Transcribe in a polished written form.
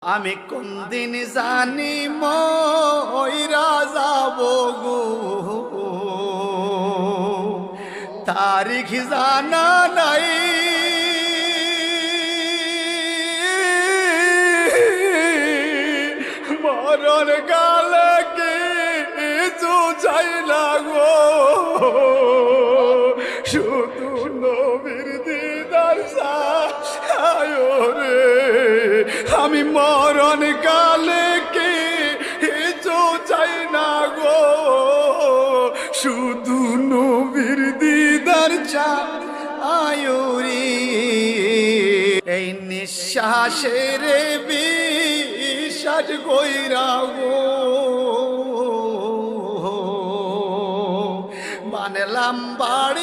আমি কোন দিন জানি মইরা যাব গো, তারিখ জানা নাই। মরণ কালে কিছু চাই না গো, শুধু নবীর দিদার চাই রে। আমি মরণ কালে কিছু চাই না গো, শুধু নবীর দিদার চাই রে। এই নিঃশ্বাসের বিশ্বাস কইরা গো, বানলাম বাড়ি